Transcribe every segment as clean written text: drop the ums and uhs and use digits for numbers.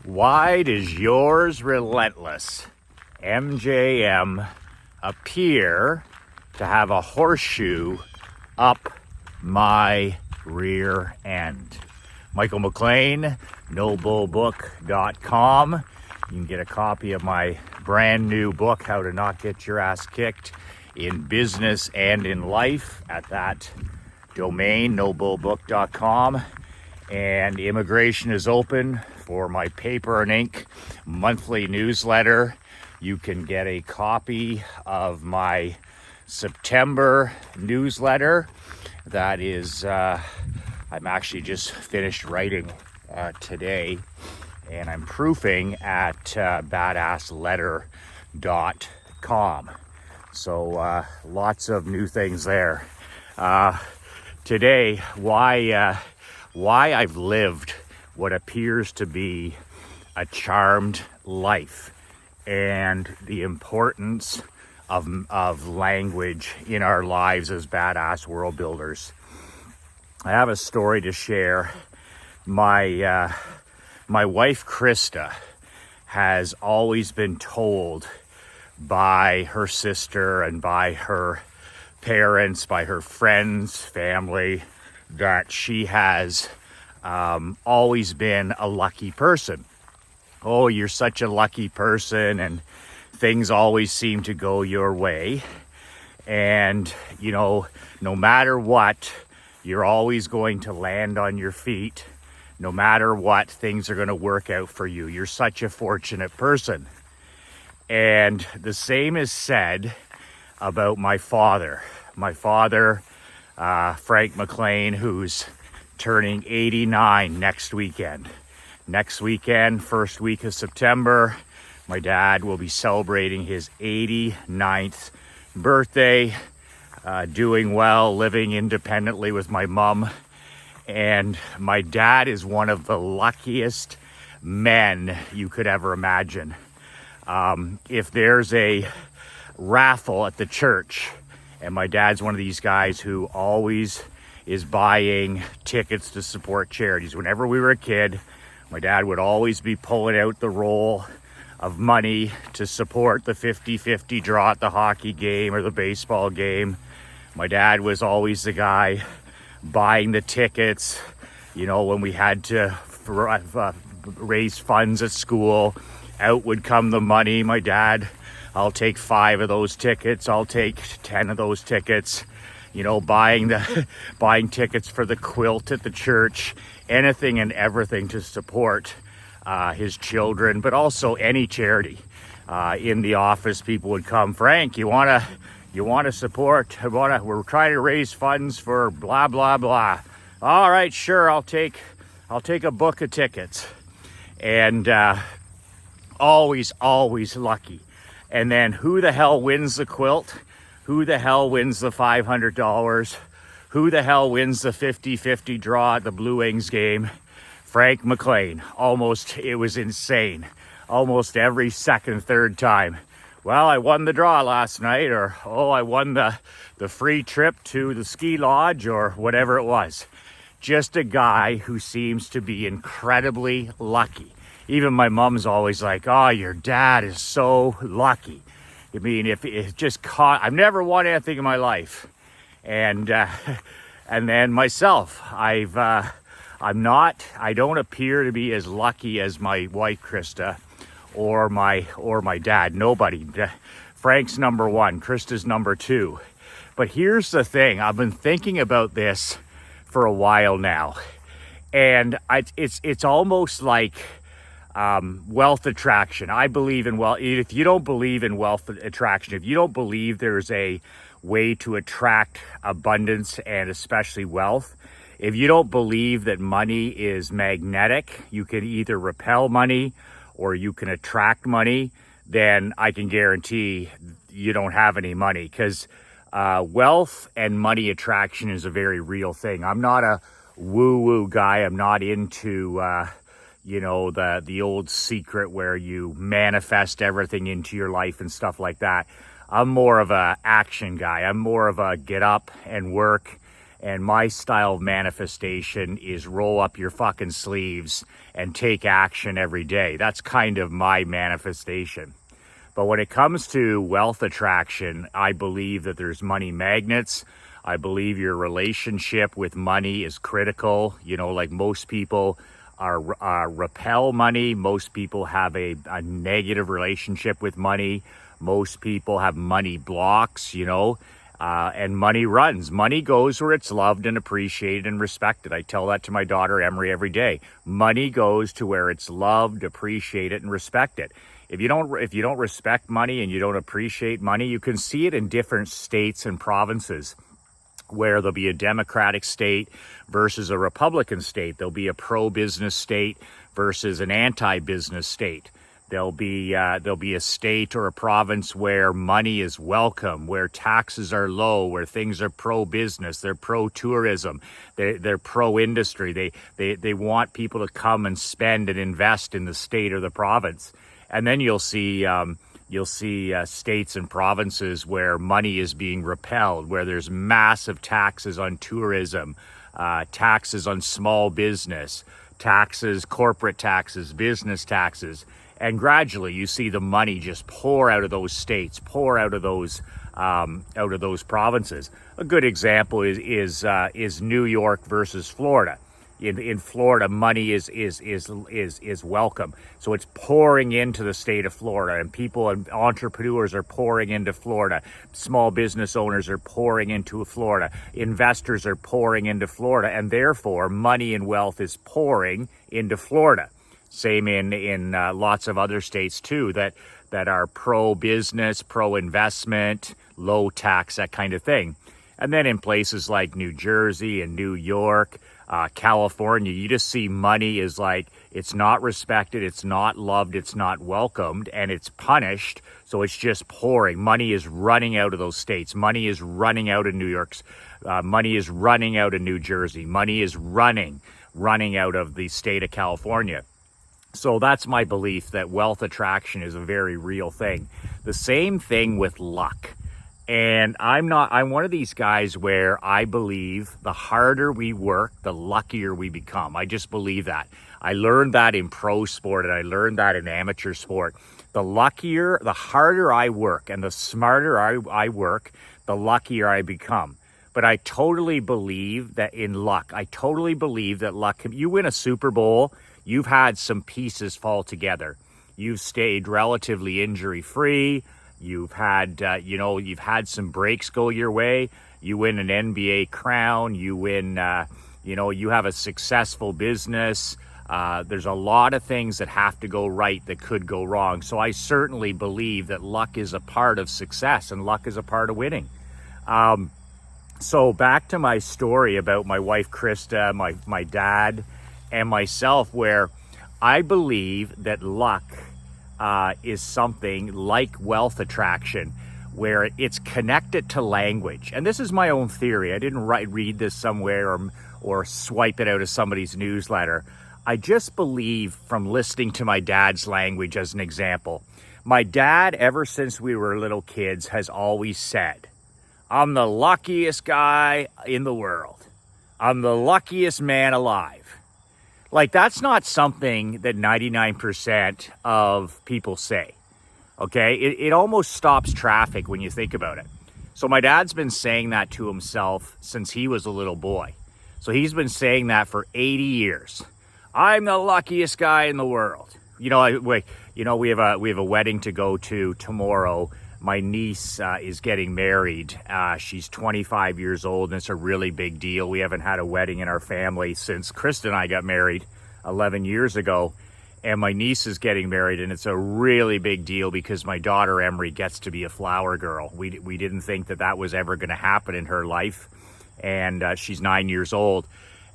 Why does yours relentless MJM appear to have a horseshoe up my rear end? Michael McLean, nobullbook.com. You can get a copy of my brand new book, How to Not Get Your Ass Kicked in Business and in Life, at that domain, nobullbook.com. And immigration is open for my paper and ink monthly newsletter. You can get a copy of my September newsletter. That is, I'm actually just finished writing today, and I'm proofing at badassletter.com. So lots of new things there. Today, why I've lived what appears to be a charmed life, and the importance of language in our lives as badass world builders. I have a story to share. My wife Krista has always been told by her sister and by her parents, by her friends, family, that she has always been a lucky person. Oh, you're such a lucky person, and things always seem to go your way. And, you know, no matter what, you're always going to land on your feet. No matter what, things are going to work out for you. You're such a fortunate person. And the same is said about my father. My father, Frank McLean, who's turning 89 next weekend. Next weekend, first week of September, my dad will be celebrating his 89th birthday, doing well, living independently with my mom. And my dad is one of the luckiest men you could ever imagine. If there's a raffle at the church, and my dad's one of these guys who always is buying tickets to support charities. Whenever we were a kid, my dad would always be pulling out the roll of money to support the 50-50 draw at the hockey game or the baseball game. My dad was always the guy buying the tickets. You know, when we had to raise funds at school, out would come the money. My dad, I'll take 5 of those tickets. I'll take 10 of those tickets. You know, buying tickets for the quilt at the church, anything and everything to support his children, but also any charity. In the office, people would come, Frank, you want to support? We're trying to raise funds for blah blah blah. All right, sure, I'll take a book of tickets, and always lucky. And then who the hell wins the quilt? Who the hell wins the $500? Who the hell wins the 50-50 draw at the Blue Wings game? Frank McLean. It was insane. Almost every second, third time. Well, I won the draw last night, or, oh, I won the free trip to the ski lodge, or whatever it was. Just a guy who seems to be incredibly lucky. Even my mom's always like, oh, your dad is so lucky. I mean, if it just caught, I've never won anything in my life. And then myself, I don't appear to be as lucky as my wife, Krista, or my dad. Nobody. Frank's number 1, Krista's number 2. But here's the thing. I've been thinking about this for a while now. And it's almost like wealth attraction. I believe in wealth. If you don't believe in wealth attraction, if you don't believe there's a way to attract abundance and especially wealth, if you don't believe that money is magnetic, you can either repel money or you can attract money, then I can guarantee you don't have any money, because wealth and money attraction is a very real thing. I'm not a woo-woo guy. I'm not into the old secret where you manifest everything into your life and stuff like that. I'm more of a action guy. I'm more of a get up and work And my style of manifestation is roll up your fucking sleeves and take action every day. That's kind of my manifestation. But when it comes to wealth attraction, I believe that there's money magnets. I believe your relationship with money is critical. You know, like most people repel money. Most people have a negative relationship with money. Most people have money blocks, you know, and money runs. Money goes where it's loved and appreciated and respected. I tell that to my daughter Emery every day. Money goes to where it's loved, appreciated, and respected. If you don't respect money and you don't appreciate money, you can see it in different states and provinces, where there'll be a Democratic state versus a Republican state. There'll be a pro-business state versus an anti-business state. There'll be a state or a province where money is welcome, where taxes are low, where things are pro-business, they're pro-tourism, they're pro-industry. They want people to come and spend and invest in the state or the province. And then you'll see states and provinces where money is being repelled, where there's massive taxes on tourism, taxes on small business, taxes, corporate taxes, business taxes. And gradually you see the money just pour out of those states, pour out of those provinces. A good example is New York versus Florida. In Florida, money is welcome. So it's pouring into the state of Florida, and people and entrepreneurs are pouring into Florida. Small business owners are pouring into Florida. Investors are pouring into Florida, and therefore money and wealth is pouring into Florida. Same in lots of other states too that are pro-business, pro-investment, low tax, that kind of thing. And then in places like New Jersey and New York, California, you just see money is like, it's not respected, it's not loved, it's not welcomed, and it's punished. So it's just pouring. Money is running out of those states. Money is running out of New York's. Money is running out of New Jersey. Money is running out of the state of California. So that's my belief, that wealth attraction is a very real thing. The same thing with luck. And I'm one of these guys where I believe the harder we work, the luckier we become. I just believe that. I learned that in pro sport, and I learned that in amateur sport. The harder I work and the smarter I work, the luckier I become. But I totally believe that in luck. I totally believe that luck, you win a Super Bowl, you've had some pieces fall together. You've stayed relatively injury-free. You've had, you've had some breaks go your way. You win an NBA crown. You win, you have a successful business. There's a lot of things that have to go right that could go wrong. So I certainly believe that luck is a part of success and luck is a part of winning. So back to my story about my wife, Krista, my dad, and myself, where I believe that luck is something like wealth attraction, where it's connected to language. And this is my own theory. I didn't read this somewhere or swipe it out of somebody's newsletter. I just believe from listening to my dad's language as an example. My dad, ever since we were little kids, has always said, "I'm the luckiest guy in the world. I'm the luckiest man alive." Like, that's not something that 99% of people say, okay? It almost stops traffic when you think about it. So my dad's been saying that to himself since he was a little boy. So he's been saying that for 80 years. I'm the luckiest guy in the world. We have a wedding to go to tomorrow. My niece is getting married. She's 25 years old, and it's a really big deal. We haven't had a wedding in our family since Krista and I got married 11 years ago. And my niece is getting married, and it's a really big deal because my daughter Emery gets to be a flower girl. We didn't think that was ever going to happen in her life, and she's 9 years old.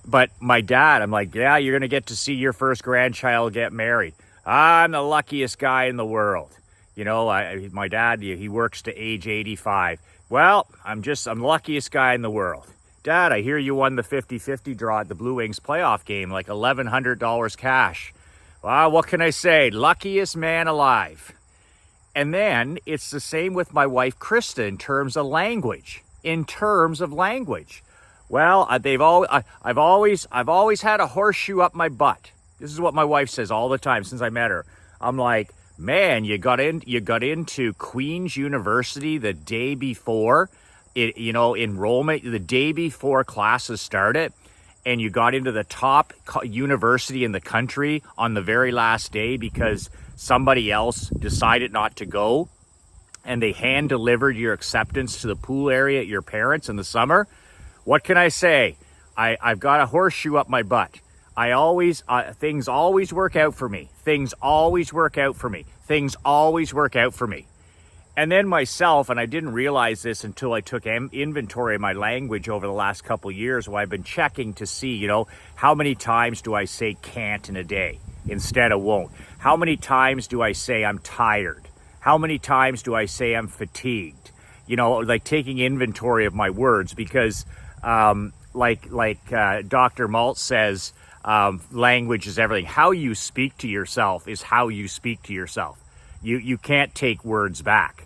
But my dad, I'm like, yeah, you're going to get to see your first grandchild get married. I'm the luckiest guy in the world. My dad, he works to age 85. Well, I'm the luckiest guy in the world. Dad, I hear you won the 50-50 draw at the Blue Wings playoff game, like $1,100 cash. Well, what can I say? Luckiest man alive. And then it's the same with my wife, Krista, in terms of language. Well, I've always had a horseshoe up my butt. This is what my wife says all the time since I met her. I'm like, man, you got into Queen's University the day before enrollment, the day before classes started, and you got into the top university in the country on the very last day because somebody else decided not to go, and they hand delivered your acceptance to the pool area at your parents in the summer. What can I say? I've got a horseshoe up my butt. Things always work out for me. Things always work out for me. Things always work out for me. And then myself, and I didn't realize this until I took inventory of my language over the last couple of years, where I've been checking to see, how many times do I say can't in a day instead of won't? How many times do I say I'm tired? How many times do I say I'm fatigued? Like taking inventory of my words, because like Dr. Maltz says, language is everything. How you speak to yourself is how you speak to yourself. You can't take words back.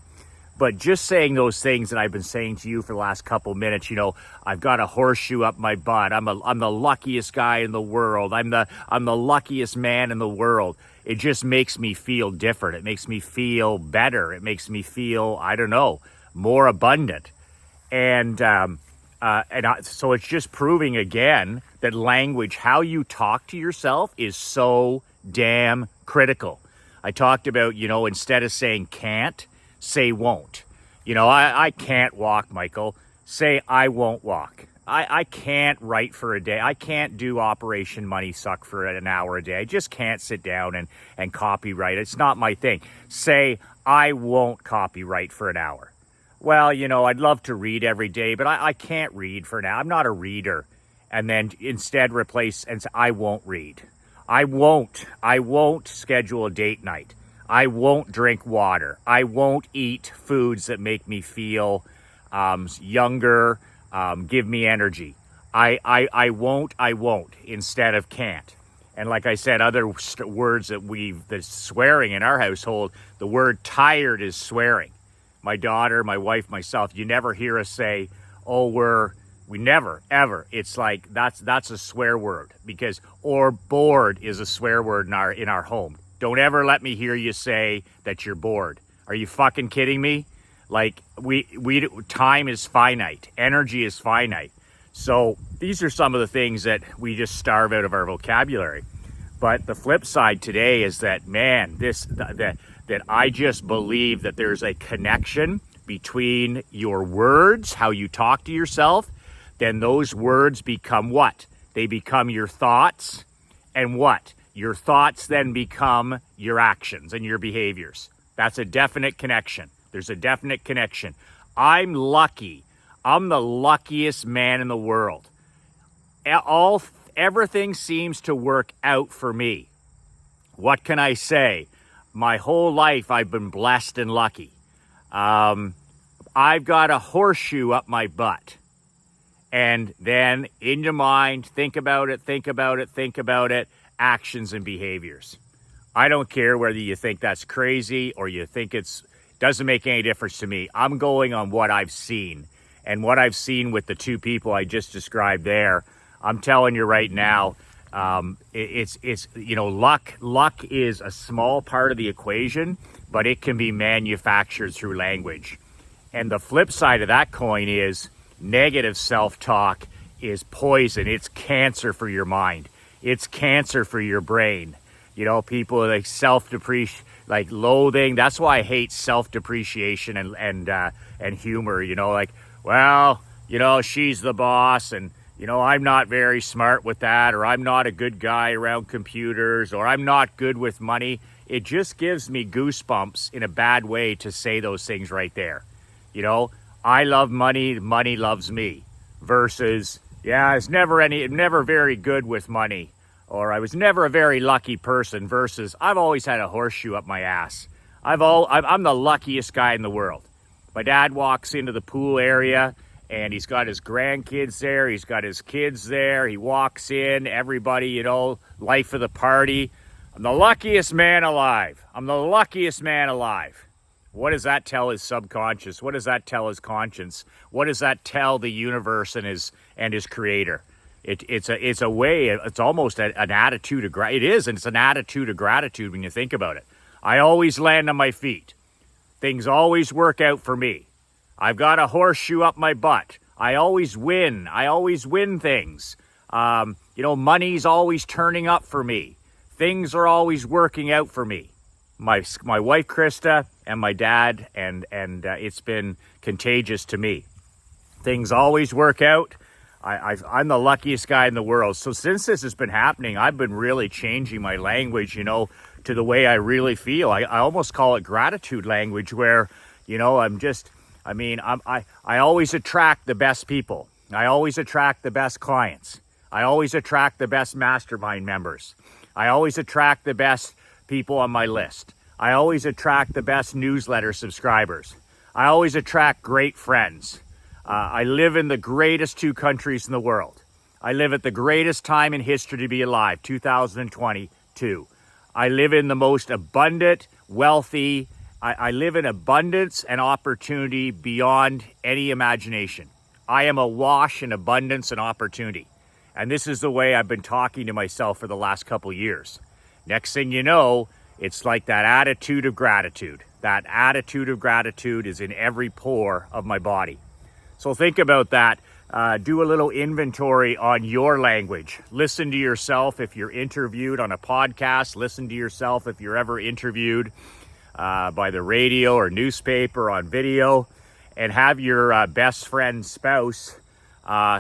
But just saying those things that I've been saying to you for the last couple minutes, I've got a horseshoe up my butt. I'm the luckiest guy in the world. I'm the luckiest man in the world. It just makes me feel different. It makes me feel better. It makes me feel, I don't know, more abundant. So it's just proving again that language, how you talk to yourself, is so damn critical. I talked about, instead of saying can't, say won't. I can't walk, Michael. Say I won't walk. I can't write for a day. I can't do Operation Money Suck for an hour a day. I just can't sit down and copyright. It's not my thing. Say I won't copyright for an hour. Well, I'd love to read every day, but I can't read for now. I'm not a reader. And then instead replace and say, I won't read. I won't schedule a date night. I won't drink water. I won't eat foods that make me feel younger, give me energy. I won't instead of can't. And like I said, other words the swearing in our household, the word tired is swearing. My daughter, my wife, myself, you never hear us say, we never, ever. It's like, that's a swear word, or bored is a swear word in our home. Don't ever let me hear you say that you're bored. Are you fucking kidding me? Like, time is finite. Energy is finite. So these are some of the things that we just starve out of our vocabulary. But the flip side today is that, man, that I just believe that there's a connection between your words, how you talk to yourself. Then those words become what? They become your thoughts. And what? Your thoughts then become your actions and your behaviors. That's a definite connection. There's a definite connection. I'm lucky. I'm the luckiest man in the world. Everything seems to work out for me. What can I say? My whole life I've been blessed and lucky. I've got a horseshoe up my butt. And then in your mind, think about it, actions and behaviors. I don't care whether you think that's crazy or you think doesn't make any difference to me. I'm going on what I've seen. And what I've seen with the two people I just described there, I'm telling you right now, luck is a small part of the equation, but it can be manufactured through language. And the flip side of that coin is negative self-talk is poison. It's cancer for your mind. It's cancer for your brain. People like self-depreciation, like loathing. That's why I hate self-depreciation and humor. She's the boss, and I'm not very smart with that, or I'm not a good guy around computers, or I'm not good with money. It just gives me goosebumps in a bad way to say those things right there. I love money, money loves me, versus, it's never very good with money, or I was never a very lucky person, versus I've always had a horseshoe up my ass. I'm the luckiest guy in the world. My dad walks into the pool area and he's got his grandkids there. He's got his kids there. He walks in, everybody, life of the party. I'm the luckiest man alive. I'm the luckiest man alive. What does that tell his subconscious? What does that tell his conscience? What does that tell the universe and his creator? It's a way. It's almost an attitude of it is, and it's an attitude of gratitude when you think about it. I always land on my feet. Things always work out for me. I've got a horseshoe up my butt. I always win. I always win things. Money's always turning up for me. Things are always working out for me. My wife Krista and my dad, and it's been contagious to me. Things always work out. I'm the luckiest guy in the world. So since this has been happening, I've been really changing my language, to the way I really feel. I almost call it gratitude language, where, I always attract the best people. I always attract the best clients. I always attract the best mastermind members. I always attract the best people on my list. I always attract the best newsletter subscribers. I always attract great friends. I live in the greatest 2 countries in the world. I live at the greatest time in history to be alive, 2022. I live in the most abundant, wealthy. I live in abundance and opportunity beyond any imagination. I am awash in abundance and opportunity. And this is the way I've been talking to myself for the last couple years. Next thing you know, it's like that attitude of gratitude. That attitude of gratitude is in every pore of my body. So think about that. Do a little inventory on your language. Listen to yourself if you're interviewed on a podcast. Listen to yourself if you're ever interviewed by the radio or newspaper on video. And have your best friend's spouse,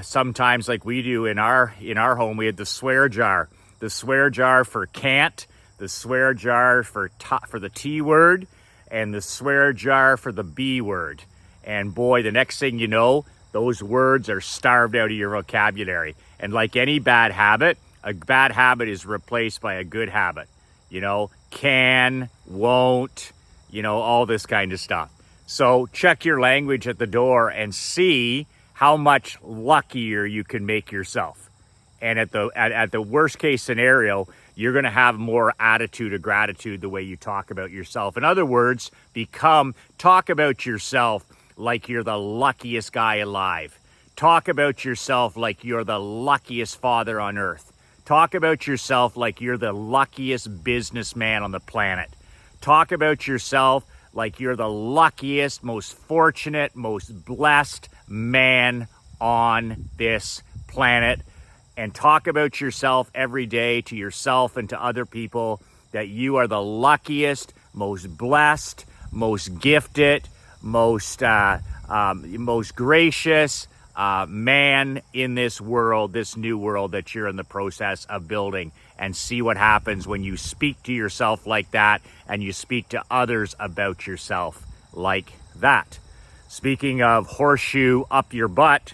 sometimes like we do in our home, we had the swear jar. The swear jar for can't, the swear jar for the T word, and the swear jar for the B word. And boy, the next thing you know, those words are starved out of your vocabulary. And like any bad habit, a bad habit is replaced by a good habit. Can, won't, all this kind of stuff. So check your language at the door and see how much luckier you can make yourself. And at the worst case scenario, you're going to have more attitude of gratitude the way you talk about yourself. In other words, talk about yourself like you're the luckiest guy alive. Talk about yourself like you're the luckiest father on earth. Talk about yourself like you're the luckiest businessman on the planet. Talk about yourself like you're the luckiest, most fortunate, most blessed man on this planet. And talk about yourself every day to yourself and to other people that you are the luckiest, most blessed, most gifted, most gracious man in this world, this new world that you're in the process of building. And see what happens when you speak to yourself like that and you speak to others about yourself like that. Speaking of horseshoe up your butt,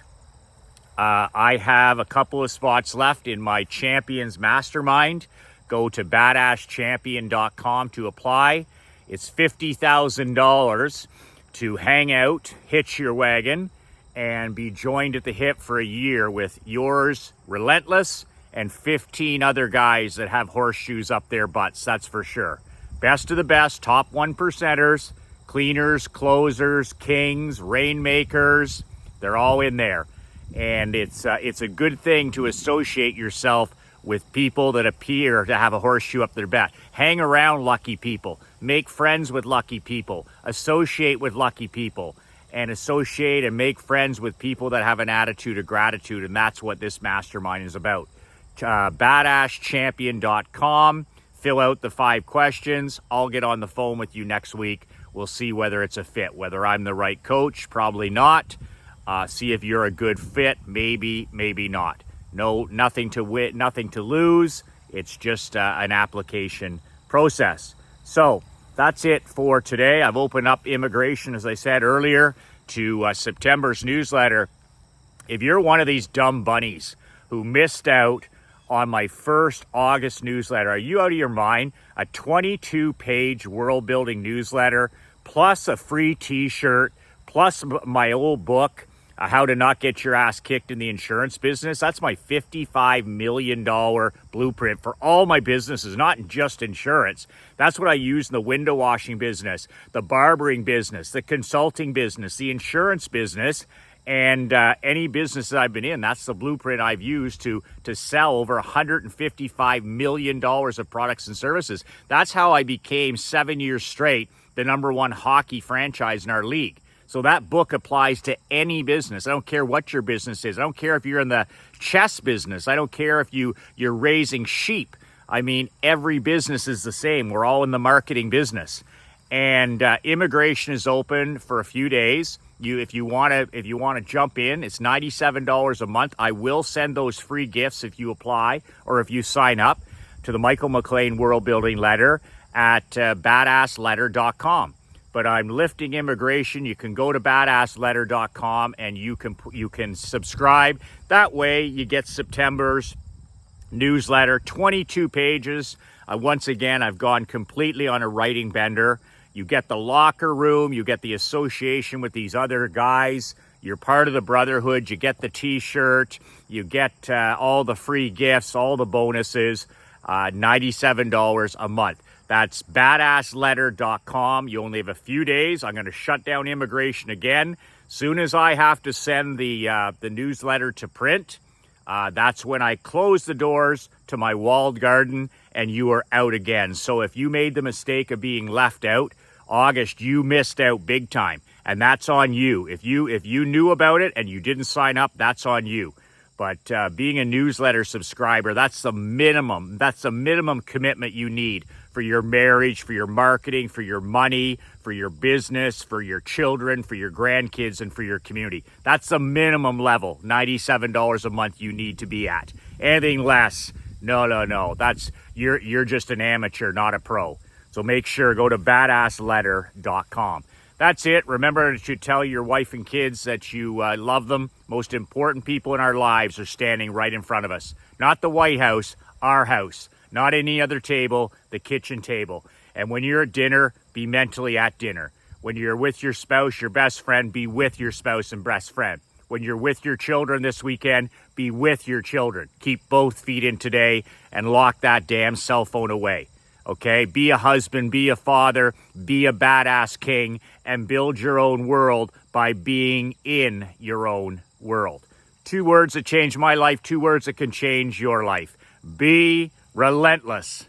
I have a couple of spots left in my Champions Mastermind. Go to badasschampion.com to apply. It's $50,000 to hang out, hitch your wagon, and be joined at the hip for a year with yours, Relentless, and 15 other guys that have horseshoes up their butts, that's for sure. Best of the best, top 1%ers, cleaners, closers, kings, rainmakers, they're all in there. And it's a good thing to associate yourself with people that appear to have a horseshoe up their butt. Hang around lucky people. Make friends with lucky people. Associate with lucky people. And associate and make friends with people that have an attitude of gratitude. And that's what this mastermind is about. Badasschampion.com. Fill out the 5 questions. I'll get on the phone with you next week. We'll see whether it's a fit. Whether I'm the right coach, probably not. See if you're a good fit, maybe, maybe not. No, nothing to win, nothing to lose. It's just an application process. So that's it for today. I've opened up immigration, as I said earlier, to September's newsletter. If you're one of these dumb bunnies who missed out on my first August newsletter, are you out of your mind? A 22-page world-building newsletter, plus a free t-shirt, plus my old book, How to not get your ass kicked in the insurance business. That's my $55 million blueprint for all my businesses, not just insurance. That's what I use in the window washing business, the barbering business, the consulting business, the insurance business, and any business that I've been in. That's the blueprint I've used to sell over $155 million of products and services. That's how I became 7 years straight the #1 hockey franchise in our league. So that book applies to any business. I don't care what your business is. I don't care if you're in the chess business. I don't care if you're raising sheep. I mean, every business is the same. We're all in the marketing business. And immigration is open for a few days. If you want to jump in, it's $97 a month. I will send those free gifts if you apply or if you sign up to the Michael McLean World Building Letter at badassletter.com. But I'm lifting immigration. You can go to badassletter.com and you can subscribe. That way you get September's newsletter, 22 pages. Once again, I've gone completely on a writing bender. You get the locker room. You get the association with these other guys. You're part of the brotherhood. You get the t-shirt. You get all the free gifts, all the bonuses, $97 a month. That's badassletter.com. You only have a few days. I'm going to shut down immigration again. Soon as I have to send the newsletter to print, that's when I close the doors to my walled garden and you are out again. So if you made the mistake of being left out, August, you missed out big time. And that's on you. If you knew about it and you didn't sign up, that's on you. But being a newsletter subscriber, that's the minimum. That's the minimum commitment you need for your marriage, for your marketing, for your money, for your business, for your children, for your grandkids, and for your community. That's the minimum level, $97 a month you need to be at. Anything less, no. That's you're just an amateur, not a pro. So make sure, go to badassletter.com. That's it. Remember to tell your wife and kids that you love them. Most important people in our lives are standing right in front of us. Not the White House, our house. Not any other table, the kitchen table. And when you're at dinner, be mentally at dinner. When you're with your spouse, your best friend, be with your spouse and best friend. When you're with your children this weekend, be with your children. Keep both feet in today and lock that damn cell phone away. Okay, be a husband, be a father, be a badass king, and build your own world by being in your own world. 2 words that changed my life, 2 words that can change your life. Be relentless.